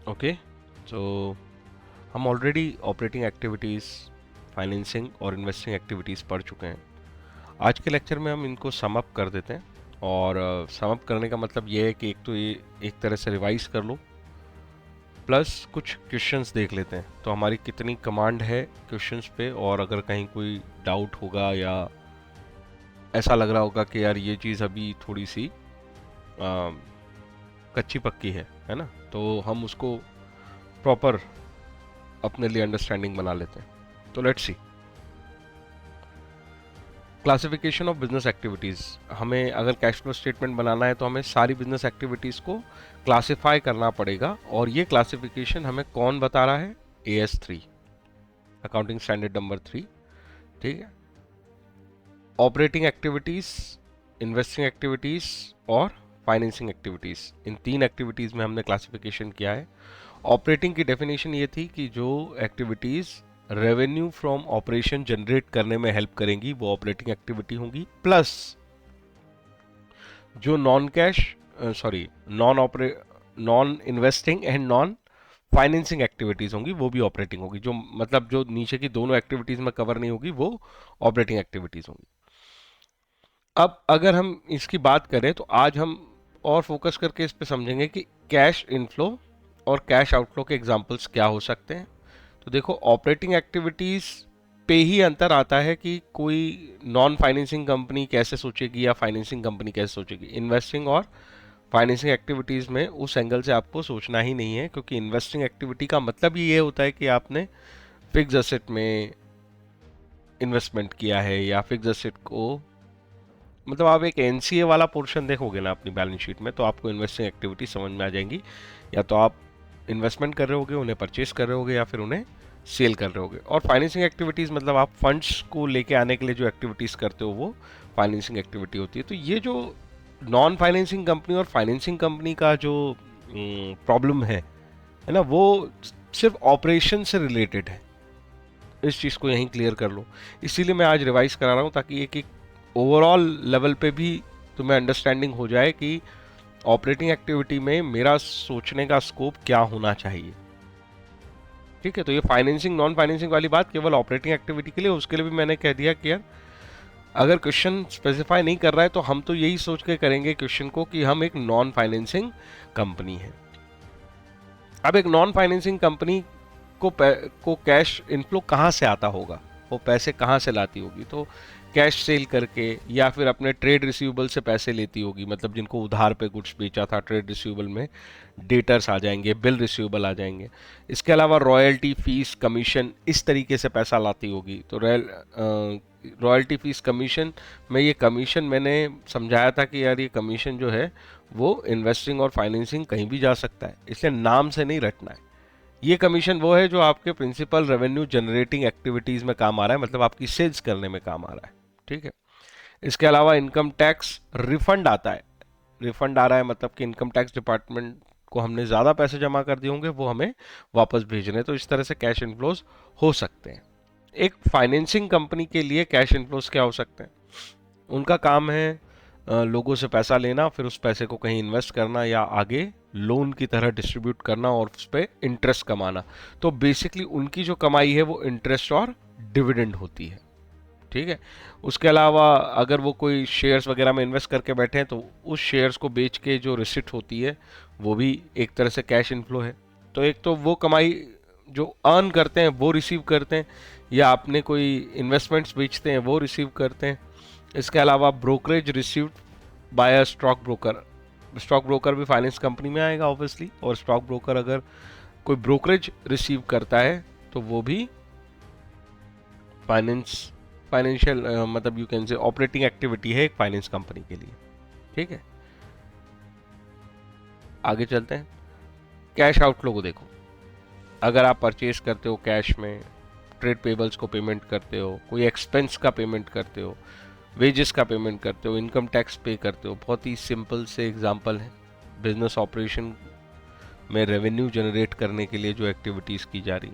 Okay, तो हम already operating activities, financing और इन्वेस्टिंग एक्टिविटीज़ पढ़ चुके हैं। आज के लेक्चर में हम इनको सम अप कर देते हैं, और सम अप करने का मतलब ये है कि एक तो ये एक तरह से रिवाइज कर लो, प्लस कुछ क्वेश्चंस देख लेते हैं तो हमारी कितनी कमांड है क्वेश्चंस पे, और अगर कहीं कोई डाउट होगा या ऐसा लग रहा होगा कि यार ये चीज़ अभी थोड़ी सी कच्ची पक्की है ना, तो हम उसको प्रॉपर अपने लिए अंडरस्टैंडिंग बना लेते हैं। तो let's see, classification of business activities. हमें अगर कैश फ्लो स्टेटमेंट बनाना है तो हमें सारी बिजनेस एक्टिविटीज़ को क्लासिफाई करना पड़ेगा, और ये क्लासिफिकेशन हमें कौन बता रहा है? AS3, accounting standard number 3। ठीक है, ऑपरेटिंग एक्टिविटीज़, इन्वेस्टिंग एक्टिविटीज़ और फाइनेंसिंग एक्टिविटीज़, इन 3 एक्टिविटीज़ में हमने क्लासिफिकेशन किया है। ऑपरेटिंग की डेफिनेशन ये थी कि जो activities revenue from operation generate करने में हेल्प करेंगी वो ऑपरेटिंग एक्टिविटी होंगी, प्लस जो non cash sorry non investing and non financing activities होंगी वो भी ऑपरेटिंग होगी। जो मतलब जो नीचे की दोनों एक्टिविटीज में कवर नहीं होगी वो ऑपरेटिंग एक्टिविटीज होंगी। अब अगर हम इसकी बात करें तो आज हम और फोकस करके इस पे समझेंगे कि कैश इनफ्लो और कैश आउटफ्लो के एग्जांपल्स क्या हो सकते हैं। तो देखो, ऑपरेटिंग एक्टिविटीज पे ही अंतर आता है कि कोई नॉन फाइनेंसिंग कंपनी कैसे सोचेगी या फाइनेंसिंग कंपनी कैसे सोचेगी। इन्वेस्टिंग और फाइनेंसिंग एक्टिविटीज में उस एंगल से आपको सोचना ही नहीं है, क्योंकि इन्वेस्टिंग एक्टिविटी का मतलब ही ये होता है कि आपने फिक्स एसेट में इन्वेस्टमेंट किया है, या फिक्स एसेट को मतलब आप एक एनसीए वाला पोर्शन देखोगे ना अपनी बैलेंस शीट में, तो आपको इन्वेस्टिंग एक्टिविटी समझ में आ जाएंगी। या तो आप इन्वेस्टमेंट कर रहे होगे, उन्हें परचेस कर रहे होगे, या फिर उन्हें सेल कर रहे होगे। और फाइनेंसिंग एक्टिविटीज़ मतलब आप फंड्स को लेके आने के लिए जो एक्टिविटीज़ करते हो वो फाइनेंसिंग एक्टिविटी होती है। तो ये जो नॉन फाइनेंसिंग कंपनी और फाइनेंसिंग कंपनी का जो प्रॉब्लम है ना, वो सिर्फ ऑपरेशन से रिलेटेड है। इस चीज़ को यहीं क्लियर कर लो। इसीलिए मैं आज रिवाइज करा रहा हूँ, ताकि एक ओवरऑल लेवल पे भी तुम्हें अंडरस्टैंडिंग हो जाए कि ऑपरेटिंग एक्टिविटी में मेरा सोचने का स्कोप क्या होना चाहिए। ठीक है, तो ये फाइनेंसिंग नॉन फाइनेंसिंग वाली बात केवल ऑपरेटिंग एक्टिविटी के लिए, उसके लिए भी मैंने कह दिया कि यार अगर क्वेश्चन स्पेसिफाई नहीं कर रहा है तो हम तो यही सोच के करेंगे क्वेश्चन को कि हम एक नॉन फाइनेंसिंग कंपनी है। अब एक नॉन फाइनेंसिंग कंपनी को कैश इनफ्लो कहाँ से आता होगा, वो पैसे कहाँ से लाती होगी? तो कैश सेल करके, या फिर अपने ट्रेड रिसीवेबल से पैसे लेती होगी। मतलब जिनको उधार पे गुड्स बेचा था, ट्रेड रिसीवेबल में डेटर्स आ जाएंगे, बिल रिसीवेबल आ जाएंगे। इसके अलावा रॉयल्टी फीस कमीशन, इस तरीके से पैसा लाती होगी। तो रॉयल्टी फीस कमीशन में, ये कमीशन मैंने समझाया था कि यार ये कमीशन जो है वो इन्वेस्टिंग और फाइनेंसिंग कहीं भी जा सकता है, इसलिए नाम से नहीं रटना है। ये कमीशन वो है जो आपके प्रिंसिपल रेवेन्यू जनरेटिंग एक्टिविटीज में काम आ रहा है, मतलब आपकी सेल्स करने में काम आ रहा है। ठीक है, इसके अलावा इनकम टैक्स रिफंड आता है। रिफंड आ रहा है मतलब कि इनकम टैक्स डिपार्टमेंट को हमने ज़्यादा पैसे जमा कर दिए होंगे, वो हमें वापस भेज रहे हैं। तो इस तरह से कैश इनफ्लोज हो सकते हैं। एक फाइनेंसिंग कंपनी के लिए कैश इनफ्लोज क्या हो सकते हैं? उनका काम है लोगों से पैसा लेना, फिर उस पैसे को कहीं इन्वेस्ट करना या आगे लोन की तरह डिस्ट्रीब्यूट करना और उस पर इंटरेस्ट कमाना। तो बेसिकली उनकी जो कमाई है वो इंटरेस्ट और डिविडेंड होती है। ठीक है, उसके अलावा अगर वो कोई शेयर्स वगैरह में इन्वेस्ट करके बैठे हैं तो उस शेयर्स को बेच के जो रिसिप्ट होती है वो भी एक तरह से कैश इनफ्लो है। तो एक तो वो कमाई जो अर्न करते हैं वो रिसीव करते हैं, या आपने कोई इन्वेस्टमेंट्स बेचते हैं वो रिसीव करते हैं। इसके अलावा brokerage received by a stock broker. Stock broker भी फाइनेंस कंपनी में आएगा ऑब्वियसली, और स्टॉक ब्रोकर अगर कोई ब्रोकरेज रिसीव करता है तो वो भी फाइनेंशियल मतलब you can say operating activity है एक फाइनेंस कंपनी के लिए। ठीक है, आगे चलते हैं। कैश आउटफ्लो को देखो, अगर आप परचेज करते हो कैश में, ट्रेड पेबल्स को पेमेंट करते हो, कोई एक्सपेंस का पेमेंट करते हो, वेजेस का पेमेंट करते हो, इनकम टैक्स पे करते हो, बहुत ही सिंपल से एग्जांपल है। बिजनेस ऑपरेशन में रेवेन्यू जनरेट करने के लिए जो एक्टिविटीज़ की जा रही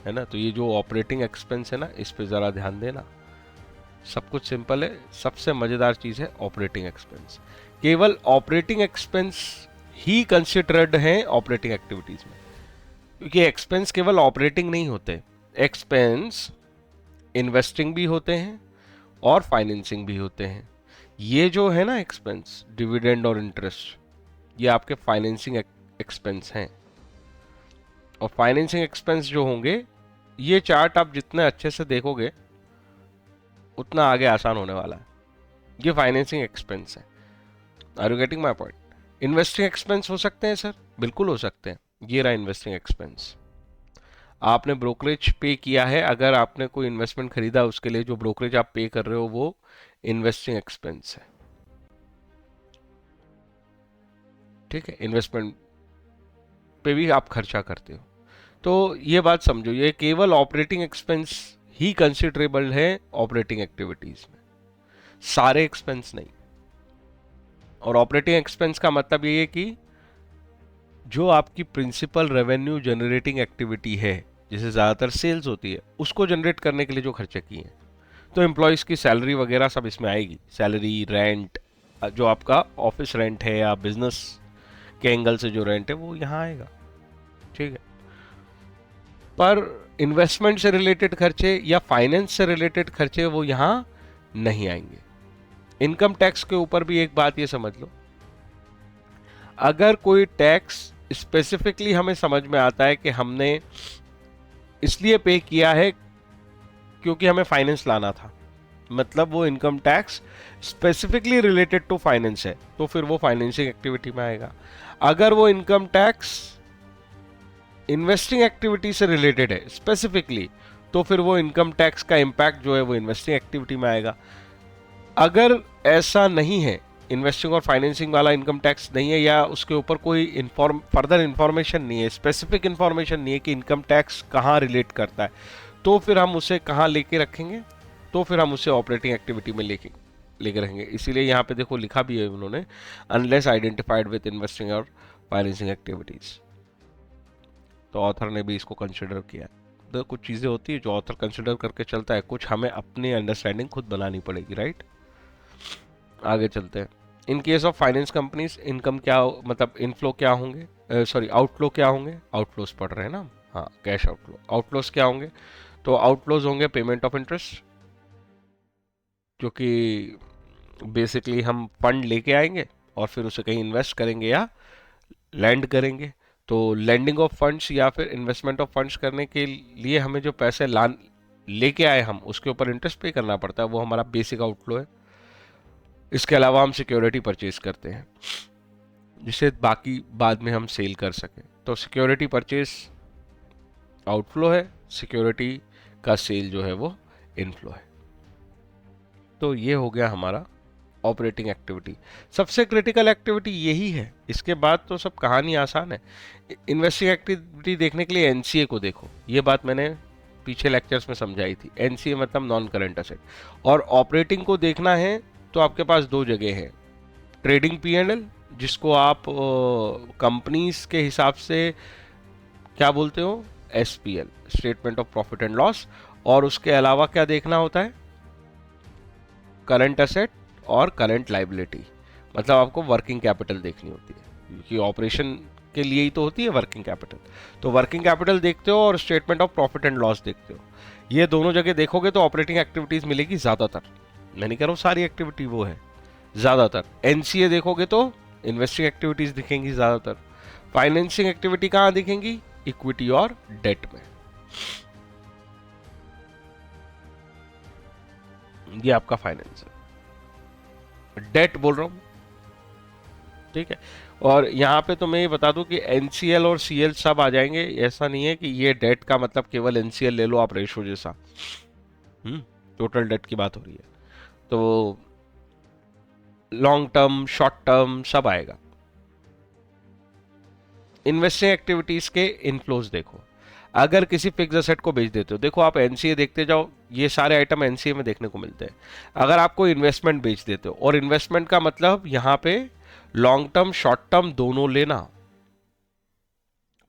है ना, तो ये जो ऑपरेटिंग एक्सपेंस है ना, इस पे ज़रा ध्यान देना। सब कुछ सिंपल है, सबसे मज़ेदार चीज़ है ऑपरेटिंग एक्सपेंस। केवल ऑपरेटिंग एक्सपेंस ही कंसिडर्ड हैं ऑपरेटिंग एक्टिविटीज़ में। क्योंकि एक्सपेंस केवल ऑपरेटिंग नहीं होते, एक्सपेंस इन्वेस्टिंग भी होते हैं और फाइनेंसिंग भी होते हैं। ये जो है ना एक्सपेंस, डिविडेंड और इंटरेस्ट, ये आपके फाइनेंसिंग एक्सपेंस हैं। और फाइनेंसिंग एक्सपेंस जो होंगे, ये चार्ट आप जितने अच्छे से देखोगे उतना आगे आसान होने वाला है। ये फाइनेंसिंग एक्सपेंस है। Are you getting my point? Investing expense हो सकते हैं सर, बिल्कुल हो सकते हैं। ये रहा इन्वेस्टिंग एक्सपेंस। आपने ब्रोकरेज पे किया है, अगर आपने कोई इन्वेस्टमेंट खरीदा उसके लिए जो ब्रोकरेज आप पे कर रहे हो वो इन्वेस्टिंग एक्सपेंस है। ठीक है, इन्वेस्टमेंट पे भी आप खर्चा करते हो। तो ये बात समझो, ये केवल ऑपरेटिंग एक्सपेंस ही कंसिडरेबल है ऑपरेटिंग एक्टिविटीज में, सारे एक्सपेंस नहीं। और ऑपरेटिंग एक्सपेंस का मतलब ये है कि जो आपकी प्रिंसिपल रेवेन्यू जनरेटिंग एक्टिविटी है, जैसे ज़्यादातर सेल्स होती है, उसको जनरेट करने के लिए जो खर्चे किए हैं, तो एम्प्लॉयज़ की सैलरी वगैरह सब इसमें आएगी। सैलरी, रेंट, जो आपका ऑफिस रेंट है या बिजनेस के एंगल से जो रेंट है वो यहाँ आएगा। ठीक है, पर इन्वेस्टमेंट से रिलेटेड खर्चे या फाइनेंस से रिलेटेड खर्चे वो यहाँ नहीं आएंगे। इनकम टैक्स के ऊपर भी एक बात ये समझ लो, अगर कोई टैक्स स्पेसिफिकली हमें समझ में आता है कि हमने इसलिए पे किया है क्योंकि हमें फाइनेंस लाना था, मतलब वो income tax specifically related to finance है, तो फिर वो फाइनेंसिंग एक्टिविटी में आएगा। अगर वो इनकम टैक्स इन्वेस्टिंग एक्टिविटी से रिलेटेड है स्पेसिफिकली, तो फिर वो इनकम टैक्स का इंपैक्ट जो है वो इन्वेस्टिंग एक्टिविटी में आएगा। अगर ऐसा नहीं है, इन्वेस्टिंग और फाइनेंसिंग वाला इनकम टैक्स नहीं है, या उसके ऊपर कोई फर्दर इंफॉर्मेशन नहीं है, स्पेसिफिक इंफॉर्मेशन नहीं है कि इनकम टैक्स कहाँ रिलेट करता है, तो फिर हम उसे कहाँ लेके रखेंगे? तो फिर हम उसे ऑपरेटिंग एक्टिविटी में लेके रखेंगे। इसीलिए यहाँ पे देखो लिखा भी है उन्होंने, अनलेस आइडेंटिफाइड विद इन्वेस्टिंग और फाइनेंसिंग एक्टिविटीज। तो ऑथर ने भी इसको कंसिडर किया। तो कुछ चीज़ें होती है जो ऑथर कंसिडर करके चलता है, कुछ हमें अपनी अंडरस्टैंडिंग खुद बनानी पड़ेगी, राइट? आगे चलते हैं। In case of finance companies, income क्या मतलब इनफ्लो क्या होंगे, सॉरी आउटफ्लो क्या होंगे? आउटफ्लोज पढ़ रहे हैं ना, हाँ, कैश आउटफ्लो। आउटफ्लोज क्या होंगे? तो आउटफ्लोज होंगे पेमेंट ऑफ इंटरेस्ट, क्योंकि बेसिकली हम फंड लेके आएंगे और फिर उसे कहीं इन्वेस्ट करेंगे या लैंड करेंगे। तो लैंडिंग ऑफ फंड्स या फिर इन्वेस्टमेंट ऑफ फंड्स करने के लिए हमें जो पैसे लेके आए हम, उसके ऊपर इंटरेस्ट पे करना पड़ता है, वो हमारा बेसिक आउटफ्लो है। इसके अलावा हम सिक्योरिटी परचेज करते हैं जिसे बाकी बाद में हम सेल कर सकें, तो सिक्योरिटी परचेज आउटफ्लो है, सिक्योरिटी का सेल जो है वो इनफ्लो है। तो ये हो गया हमारा ऑपरेटिंग एक्टिविटी। सबसे क्रिटिकल एक्टिविटी यही है, इसके बाद तो सब कहानी आसान है। इन्वेस्टिंग एक्टिविटी देखने के लिए एनसीए को देखो, ये बात मैंने पीछे लेक्चर्स में समझाई थी। एनसीए मतलब नॉन करंट असेट। और ऑपरेटिंग को देखना है तो आपके पास दो जगह है, ट्रेडिंग पी&एल, जिसको आप कंपनीज के हिसाब से क्या बोलते हो, SPL, statement of profit and loss. और उसके अलावा क्या देखना होता है, करंट असेट और करंट लाइबिलिटी, मतलब आपको वर्किंग कैपिटल देखनी होती है, क्योंकि ऑपरेशन के लिए ही तो होती है वर्किंग कैपिटल। तो वर्किंग कैपिटल देखते हो और statement of profit and loss देखते हो। ये दोनों जगह देखोगे तो ऑपरेटिंग एक्टिविटीज मिलेगी ज्यादातर। मैं नहीं कह रहा हूँ सारी एक्टिविटी वो है, ज्यादातर। एनसीए देखोगे तो इन्वेस्टिंग एक्टिविटीज दिखेंगी ज्यादातर। फाइनेंसिंग एक्टिविटी कहाँ दिखेंगी? इक्विटी और डेट में। ये आपका फाइनेंस है, डेट बोल रहा हूं, ठीक है। और यहाँ पे तो मैं ये बता दूं कि एनसीएल और सीएल सब आ जाएंगे। ऐसा नहीं है कि ये डेट का मतलब केवल एनसीएल ले लो आप रेशो जैसा, टोटल डेट की बात हो रही है। तो लॉन्ग टर्म, शॉर्ट टर्म सब आएगा। इन्वेस्टिंग एक्टिविटीज के इनफ्लोज देखो, अगर किसी फिक्स एसेट को बेच देते हो, देखो आप एनसीए देखते जाओ, ये सारे आइटम एनसीए में देखने को मिलते हैं। अगर आपको इन्वेस्टमेंट बेच देते हो, और इन्वेस्टमेंट का मतलब यहाँ पे लॉन्ग टर्म शॉर्ट टर्म दोनों लेना,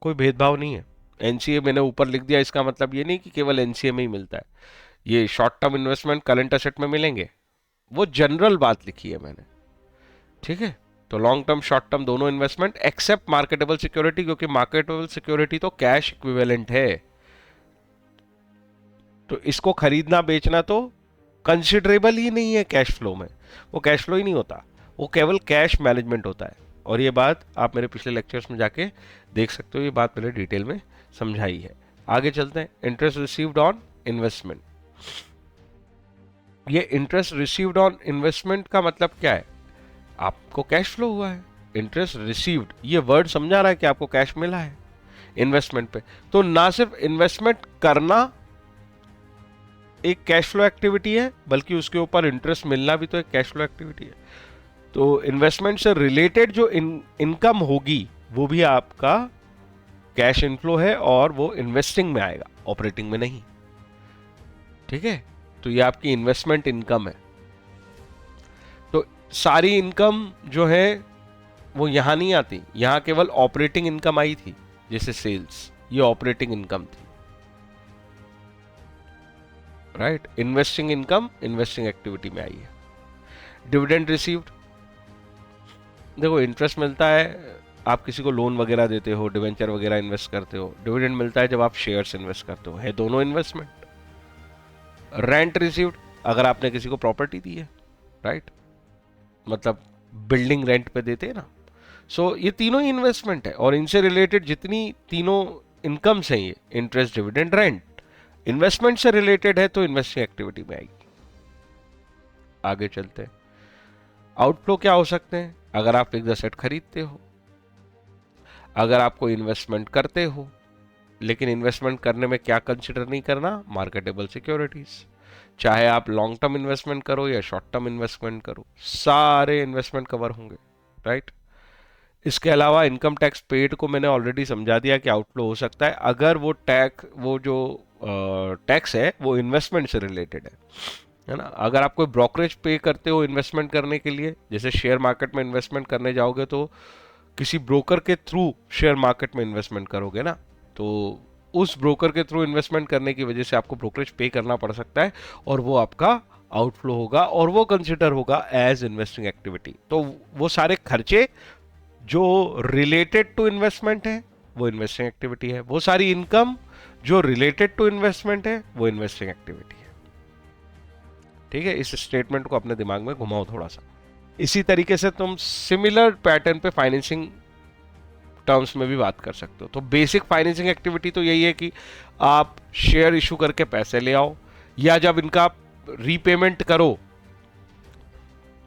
कोई भेदभाव नहीं है। एनसीए मैंने ऊपर लिख दिया, इसका मतलब ये नहीं कि केवल एनसीए में ही मिलता है। ये short term investment current asset में मिलेंगे, वो जनरल बात लिखी है मैंने, ठीक है। तो लॉन्ग टर्म शॉर्ट टर्म दोनों इन्वेस्टमेंट एक्सेप्ट मार्केटेबल सिक्योरिटी, क्योंकि मार्केटेबल सिक्योरिटी तो कैश इक्विवेलेंट है, तो इसको खरीदना बेचना तो कंसिडरेबल ही नहीं है कैश फ्लो में, वो कैश फ्लो ही नहीं होता, वो केवल कैश मैनेजमेंट होता है। और ये बात आप मेरे पिछले लेक्चर्स में जाके देख सकते हो, ये बात मैंने डिटेल में समझाई है। आगे चलते हैं, इंटरेस्ट रिसीव्ड ऑन इन्वेस्टमेंट। ये इंटरेस्ट रिसीव्ड ऑन इन्वेस्टमेंट का मतलब क्या है? आपको कैश फ्लो हुआ है, इंटरेस्ट रिसीव्ड, ये वर्ड समझा रहा है कि आपको कैश मिला है इन्वेस्टमेंट पे। तो ना सिर्फ इन्वेस्टमेंट करना एक कैश फ्लो एक्टिविटी है, बल्कि उसके ऊपर इंटरेस्ट मिलना भी तो एक कैश फ्लो एक्टिविटी है। तो इन्वेस्टमेंट से रिलेटेड जो इनकम होगी वो भी आपका कैश इनफ्लो है, और वो इन्वेस्टिंग में आएगा, ऑपरेटिंग में नहीं। ठीक है, तो ये आपकी इन्वेस्टमेंट इनकम है। तो सारी इनकम जो है वो यहां नहीं आती, यहां केवल ऑपरेटिंग इनकम आई थी, जैसे सेल्स, ये ऑपरेटिंग इनकम थी, right. Investing income investing activity में आई है। डिविडेंड रिसीव्ड, देखो इंटरेस्ट मिलता है, आप किसी को लोन वगैरह देते हो, डिवेंचर वगैरह इन्वेस्ट करते हो, डिविडेंड मिलता है जब आप शेयर्स इन्वेस्ट करते हो, है दोनों इन्वेस्टमेंट। रेंट रिसीव्ड, अगर आपने किसी को प्रॉपर्टी दी है, राइट, मतलब बिल्डिंग रेंट पे देते हैं ना, सो ये तीनों ही इन्वेस्टमेंट है, और इनसे रिलेटेड जितनी तीनों इनकम्स हैं, ये इंटरेस्ट, डिविडेंड, रेंट, इन्वेस्टमेंट से रिलेटेड है, तो इन्वेस्टिंग एक्टिविटी में आएगी। आगे चलते हैं, आउटफ्लो क्या हो सकते हैं? अगर आप फिक्स्ड एसेट खरीदते हो, अगर आप कोई इन्वेस्टमेंट करते हो, लेकिन इन्वेस्टमेंट करने में क्या कंसिडर नहीं करना? Marketable securities. चाहे आप लॉन्ग टर्म इन्वेस्टमेंट करो या शॉर्ट टर्म इन्वेस्टमेंट करो, सारे इन्वेस्टमेंट कवर होंगे, राइट। इसके अलावा इनकम टैक्स पेड को मैंने ऑलरेडी समझा दिया कि आउटफ्लो हो सकता है अगर वो जो टैक्स है वो इन्वेस्टमेंट से रिलेटेड है ना। अगर आप कोई ब्रोकरेज पे करते हो इन्वेस्टमेंट करने के लिए, जैसे शेयर मार्केट में इन्वेस्टमेंट करने जाओगे तो किसी ब्रोकर के थ्रू शेयर मार्केट में इन्वेस्टमेंट करोगे ना, तो उस ब्रोकर के थ्रू इन्वेस्टमेंट करने की वजह से आपको ब्रोकरेज पे करना पड़ सकता है, और वो आपका आउटफ्लो होगा, और वो कंसिडर होगा एज इन्वेस्टिंग एक्टिविटी। तो वो सारे खर्चे जो रिलेटेड टू इन्वेस्टमेंट है वो इन्वेस्टिंग एक्टिविटी है, वो सारी इनकम जो रिलेटेड टू इन्वेस्टमेंट है वो इन्वेस्टिंग एक्टिविटी है। ठीक है, इस स्टेटमेंट को अपने दिमाग में घुमाओ थोड़ा सा। इसी तरीके से तुम सिमिलर पैटर्न पे फाइनेंसिंग टर्म्स में भी बात कर सकते हो। तो बेसिक फाइनेंसिंग एक्टिविटी तो यही है कि आप शेयर इशू करके पैसे ले आओ, या जब इनका रीपेमेंट करो,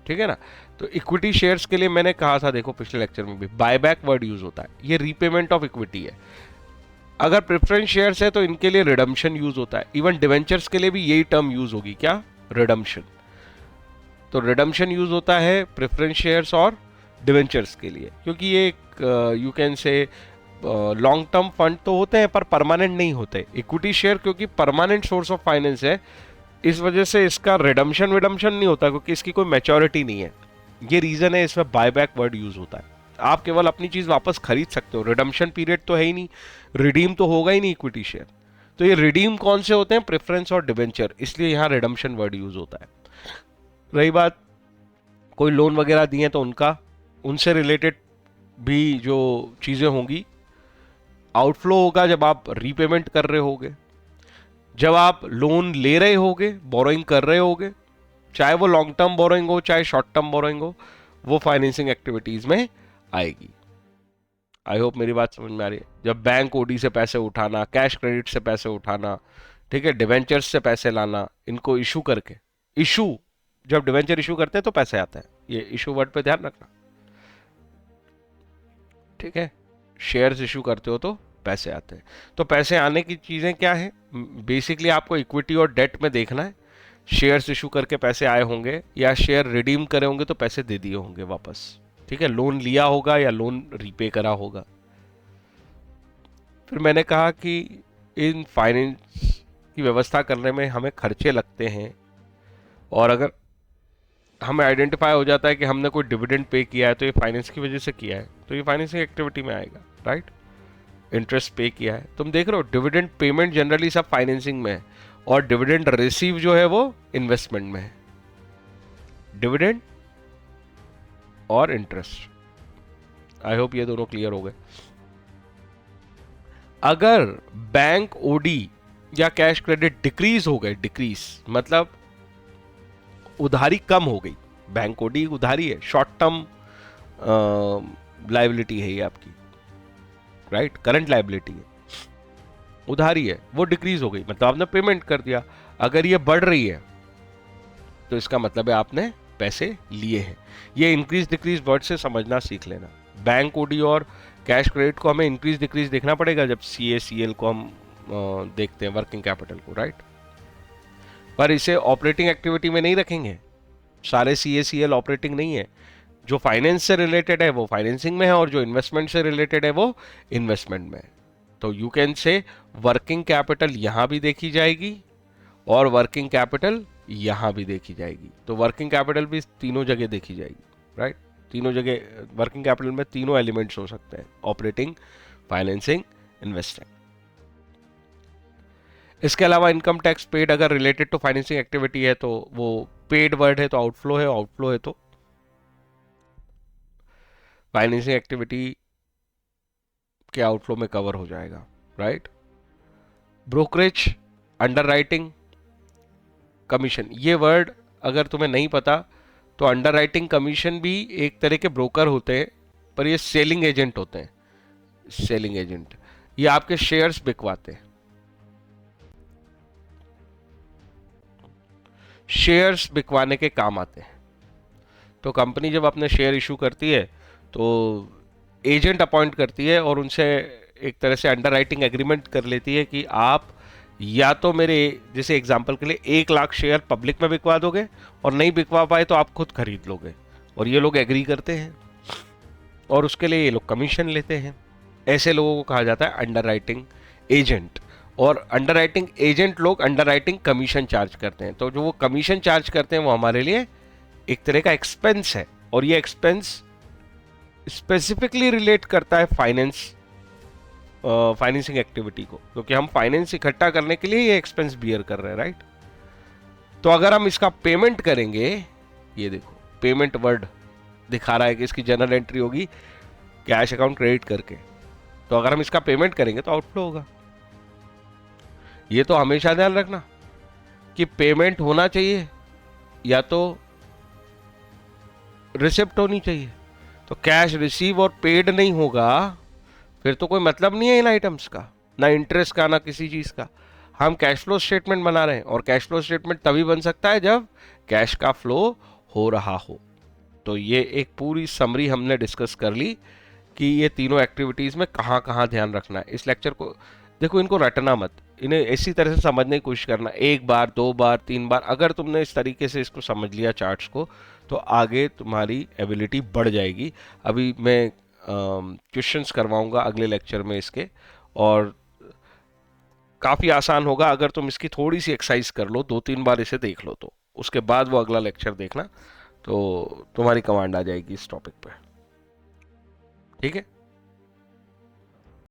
ठीक है ना। तो इक्विटी शेयर्स के लिए मैंने कहा था, देखो पिछले लेक्चर में भी बायबैक वर्ड यूज होता है, ये रीपेमेंट ऑफ इक्विटी है। अगर प्रेफरेंस शेयर्स है तो इनके लिए रिडम्पशन यूज होता है, इवन डिवेंचर्स के लिए भी यही टर्म यूज होगी, क्या? रिडम्पशन। तो रिडम्पशन यूज होता है प्रेफरेंस शेयर्स और डिवेंचर्स के लिए, क्योंकि ये you can say long term fund तो होते हैं पर परमानेंट नहीं होते। इक्विटी शेयर क्योंकि परमानेंट सोर्स ऑफ फाइनेंस है, इस वजह से इसका रिडम्पशन विडम्पशन नहीं होता, क्योंकि इसकी कोई मैच्योरिटी नहीं है। ये रीजन है इसमें बायबैक वर्ड यूज होता है। आप केवल अपनी चीज वापस खरीद सकते हो, रिडम्पशन पीरियड तो है ही नहीं, रिडीम तो होगा ही नहीं इक्विटी शेयर। तो ये रिडीम कौन से होते हैं? प्रेफरेंस और डिवेंचर, इसलिए यहाँ रिडम्पशन वर्ड यूज होता है। रही बात कोई लोन वगैरह दिए तो उनका, उनसे रिलेटेड भी जो चीजें होंगी, आउटफ्लो होगा जब आप रीपेमेंट कर रहे होगे, जब आप लोन ले रहे होगे, बोरोइंग कर रहे होगे, चाहे वो लॉन्ग टर्म बोरोइंग हो चाहे शॉर्ट टर्म बोरोइंग हो, वो फाइनेंसिंग एक्टिविटीज में आएगी। आई होप मेरी बात समझ में आ रही है। जब बैंक ओडी से पैसे उठाना, कैश क्रेडिट से पैसे उठाना, ठीक है, डिवेंचर्स से पैसे लाना, इनको इशू करके, इशू जब डिवेंचर इशू करते हैं तो पैसे आते हैं, ये इशू वर्ड पे ध्यान रखना, ठीक है। शेयर्स इशू करते हो तो पैसे आते हैं। तो पैसे आने की चीजें क्या है? बेसिकली आपको इक्विटी और डेट में देखना है, शेयर्स इशू करके पैसे आए होंगे या शेयर रिडीम करे होंगे तो पैसे दे दिए होंगे वापस, ठीक है, लोन लिया होगा या लोन रीपे करा होगा। फिर मैंने कहा कि इन फाइनेंस की व्यवस्था करने में हमें खर्चे लगते हैं, और अगर हमें आइडेंटिफाई हो जाता है कि हमने कोई डिविडेंड पे किया है तो ये फाइनेंस की वजह से किया है, तो ये फाइनेंसिंग एक्टिविटी में आएगा, राइट। इंटरेस्ट पे किया है, तुम देख रहे हो डिविडेंड पेमेंट जनरली सब फाइनेंसिंग में है, और डिविडेंड रिसीव जो है वो इन्वेस्टमेंट में है। डिविडेंड और इंटरेस्ट। आई होप ये दोनों क्लियर हो गए। अगर बैंक ओडी या कैश क्रेडिट डिक्रीज हो गए, डिक्रीज मतलब उधारी कम हो गई, बैंक ओडी उधारी है, शॉर्ट टर्म लाइबिलिटी है ये आपकी, राइट, करंट लाइबिलिटी है, उधारी है, वो डिक्रीज हो गई, मतलब आपने पेमेंट कर दिया। अगर ये बढ़ रही है तो इसका मतलब है आपने पैसे लिए हैं। ये इंक्रीज डिक्रीज वर्ड से समझना सीख लेना। बैंक ओडी और कैश क्रेडिट को हमें इंक्रीज डिक्रीज देखना पड़ेगा जब CACL को हम देखते हैं, वर्किंग कैपिटल को, राइट। पर इसे ऑपरेटिंग एक्टिविटी में नहीं रखेंगे, सारे CACL ऑपरेटिंग नहीं है। जो फाइनेंस से रिलेटेड है वो फाइनेंसिंग में है, और जो इन्वेस्टमेंट से रिलेटेड है वो इन्वेस्टमेंट में है। तो you can say working capital यहां भी देखी जाएगी और वर्किंग कैपिटल यहां भी देखी जाएगी। तो वर्किंग कैपिटल भी तीनों जगह देखी जाएगी, राइट। तीनों जगह वर्किंग कैपिटल में तीनों एलिमेंट्स हो सकते हैं, ऑपरेटिंग, फाइनेंसिंग, इन्वेस्टिंग। इसके अलावा इनकम टैक्स पेड अगर रिलेटेड टू फाइनेंसिंग एक्टिविटी है तो वो पेड वर्ड है तो आउटफ्लो है, आउटफ्लो है तो फाइनेंसिंग एक्टिविटी के आउटफ्लो में कवर हो जाएगा, राइट। ब्रोकरेज, अंडरराइटिंग, कमीशन, ये वर्ड अगर तुम्हें नहीं पता तो अंडरराइटिंग कमीशन भी एक तरह के ब्रोकर होते हैं, पर ये सेलिंग एजेंट होते हैं। सेलिंग एजेंट ये आपके शेयर्स बिकवाते हैं, शेयर्स बिकवाने के काम आते हैं। तो कंपनी जब अपने शेयर इशू करती है तो एजेंट अपॉइंट करती है और उनसे एक तरह से अंडरराइटिंग एग्रीमेंट कर लेती है कि आप या तो मेरे, जैसे एग्जांपल के लिए 1 लाख शेयर पब्लिक में बिकवा दोगे, और नहीं बिकवा पाए तो आप खुद खरीद लोगे। और ये लोग एग्री करते हैं और उसके लिए ये लोग कमीशन लेते हैं। ऐसे लोगों को कहा जाता है अंडरराइटिंग एजेंट। और अंडरराइटिंग एजेंट लोग अंडरराइटिंग कमीशन चार्ज करते हैं। तो जो वो कमीशन चार्ज करते हैं वो हमारे लिए एक तरह का एक्सपेंस है, और ये एक्सपेंस स्पेसिफिकली रिलेट करता है फाइनेंसिंग एक्टिविटी को, क्योंकि हम फाइनेंस इकट्ठा करने के लिए ये एक्सपेंस बियर कर रहे हैं, राइट। तो अगर हम इसका पेमेंट करेंगे, ये देखो पेमेंट वर्ड दिखा रहा है कि इसकी जनरल एंट्री होगी कैश अकाउंट क्रेडिट करके। तो अगर हम इसका पेमेंट करेंगे तो आउटफ्लो होगा। ये तो हमेशा ध्यान रखना कि पेमेंट होना चाहिए या तो रिसिप्ट होनी चाहिए। तो कैश रिसीव और पेड नहीं होगा फिर तो कोई मतलब नहीं है इन आइटम्स का, ना इंटरेस्ट का ना किसी चीज का। हम कैश फ्लो स्टेटमेंट बना रहे हैं, और कैश फ्लो स्टेटमेंट तभी बन सकता है जब कैश का फ्लो हो रहा हो। तो ये एक पूरी समरी हमने डिस्कस कर ली कि ये तीनों एक्टिविटीज में कहाँ कहाँ ध्यान रखना है। इस लेक्चर को देखो, इनको रटना मत, इन्हें इसी तरह से समझने की कोशिश करना, 1 बार 2 बार 3 बार। अगर तुमने इस तरीके से इसको समझ लिया चार्ट्स को, तो आगे तुम्हारी एबिलिटी बढ़ जाएगी। अभी मैं क्वेश्चंस करवाऊंगा अगले लेक्चर में इसके, और काफ़ी आसान होगा अगर तुम इसकी थोड़ी सी एक्सरसाइज कर लो, 2-3 बार इसे देख लो, तो उसके बाद वो अगला लेक्चर देखना, तो तुम्हारी कमांड आ जाएगी इस टॉपिक पे। ठीक है।